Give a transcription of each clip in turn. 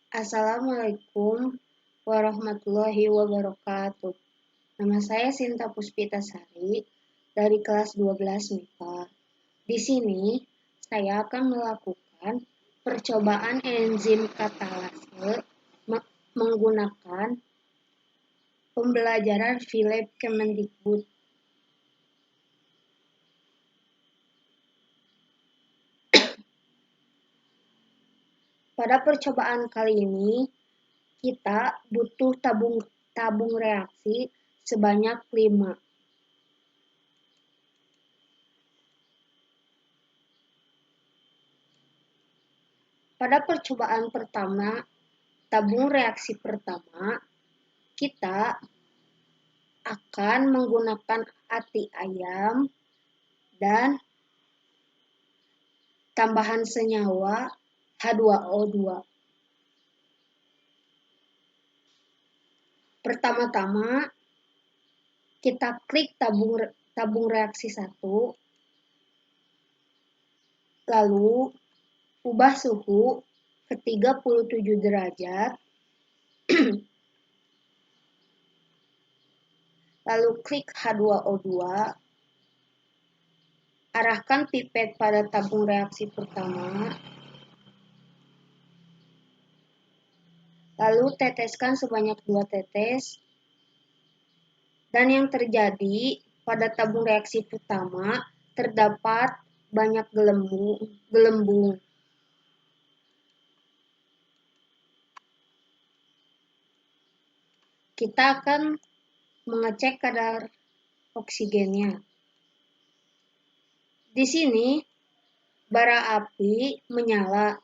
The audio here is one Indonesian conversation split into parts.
Assalamualaikum warahmatullahi wabarakatuh. Nama saya Sinta Puspitasari dari kelas 12 MIPA. Di sini saya akan melakukan percobaan enzim katalase menggunakan pembelajaran Philip Kemendikbud. Pada percobaan kali ini, kita butuh tabung reaksi sebanyak 5. Pada percobaan pertama, tabung reaksi pertama, kita akan menggunakan ati ayam dan tambahan senyawa H2O2. Pertama-tama, kita klik tabung reaksi 1, lalu ubah suhu ke 37 derajat, lalu klik H2O2, arahkan pipet pada tabung reaksi pertama, lalu teteskan sebanyak 2 tetes, dan yang terjadi pada tabung reaksi pertama terdapat banyak gelembung. Kita akan mengecek kadar oksigennya. Di sini bara api menyala,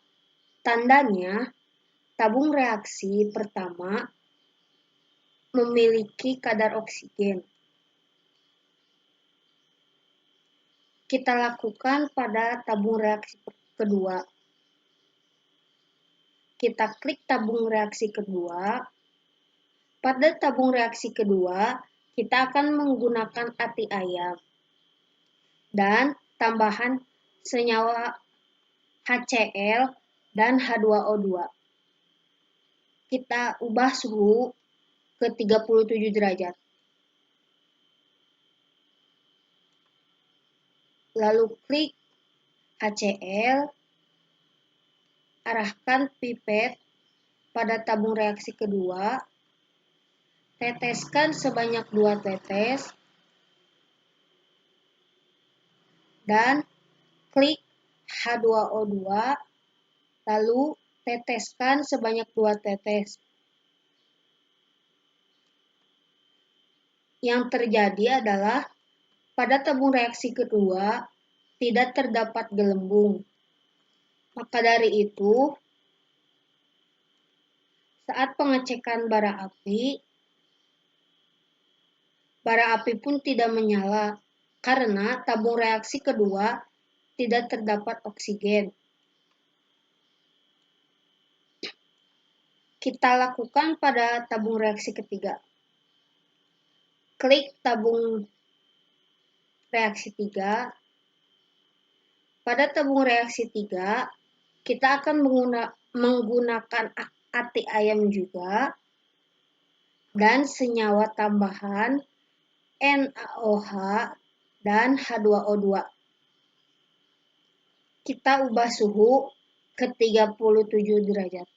tandanya tabung reaksi pertama memiliki kadar oksigen. Kita lakukan pada tabung reaksi kedua. Kita klik tabung reaksi kedua. Pada tabung reaksi kedua, kita akan menggunakan ati ayam dan tambahan senyawa HCl dan H2O2. Kita ubah suhu ke 37 derajat. Lalu klik HCl, arahkan pipet pada tabung reaksi kedua, teteskan sebanyak 2 tetes, dan klik H2O2, lalu teteskan sebanyak 2 tetes. Yang terjadi adalah pada tabung reaksi kedua tidak terdapat gelembung. Maka dari itu, saat pengecekan bara api pun tidak menyala karena tabung reaksi kedua tidak terdapat oksigen. Kita lakukan pada tabung reaksi ketiga. Klik tabung reaksi 3. Pada tabung reaksi 3, kita akan menggunakan ati ayam juga dan senyawa tambahan NaOH dan H2O2. Kita ubah suhu ke 37 derajat.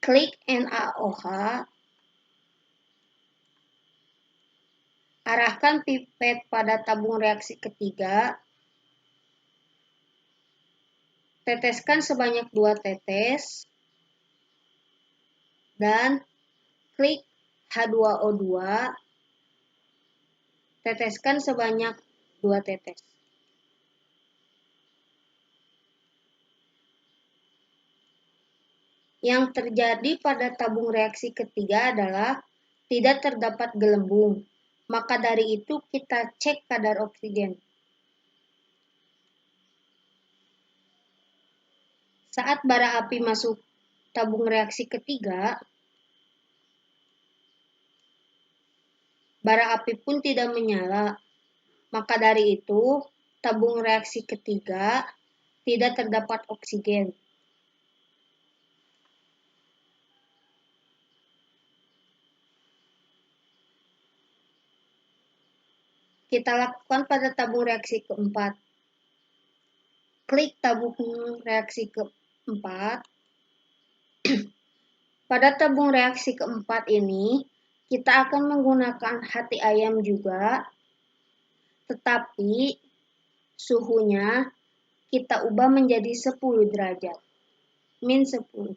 Klik NaOH, arahkan pipet pada tabung reaksi ketiga, teteskan sebanyak 2 tetes, dan klik H2O2, teteskan sebanyak 2 tetes. Yang terjadi pada tabung reaksi ketiga adalah tidak terdapat gelembung. Maka dari itu kita cek kadar oksigen. Saat bara api masuk tabung reaksi ketiga, bara api pun tidak menyala. Maka dari itu tabung reaksi ketiga tidak terdapat oksigen. Kita lakukan pada tabung reaksi keempat. Klik tabung reaksi keempat. Pada tabung reaksi keempat ini, kita akan menggunakan hati ayam juga, tetapi suhunya kita ubah menjadi 10 derajat, min 10.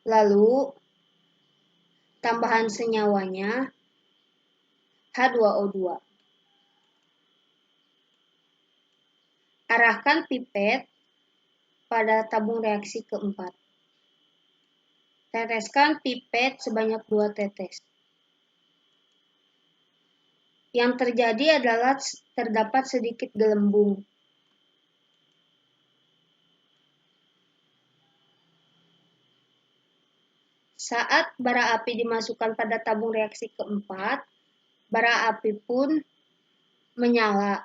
Lalu, tambahan senyawanya H2O2. Arahkan pipet pada tabung reaksi keempat. Teteskan pipet sebanyak 2 tetes. Yang terjadi adalah terdapat sedikit gelembung. Saat bara api dimasukkan pada tabung reaksi keempat, bara api pun menyala.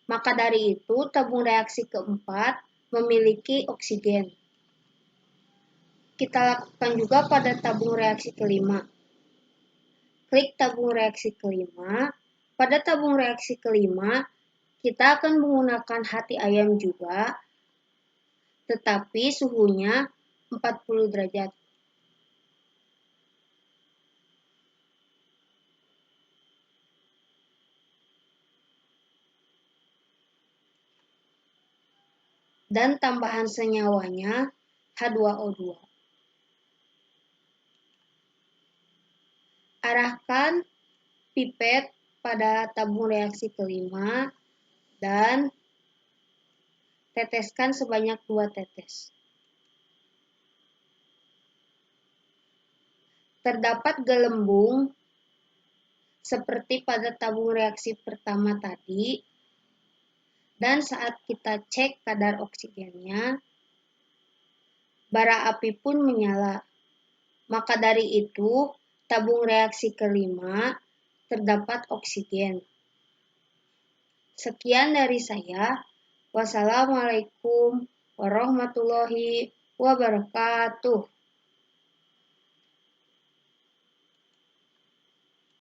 Maka dari itu, tabung reaksi keempat memiliki oksigen. Kita lakukan juga pada tabung reaksi kelima. Klik tabung reaksi kelima. Pada tabung reaksi kelima, kita akan menggunakan hati ayam juga, tetapi suhunya 40 derajat. Dan tambahan senyawanya H2O2. Arahkan pipet pada tabung reaksi kelima dan teteskan sebanyak 2 tetes. Terdapat gelembung seperti pada tabung reaksi pertama tadi, dan saat kita cek kadar oksigennya, bara api pun menyala. Maka dari itu, tabung reaksi kelima terdapat oksigen. Sekian dari saya. Wassalamualaikum warahmatullahi wabarakatuh.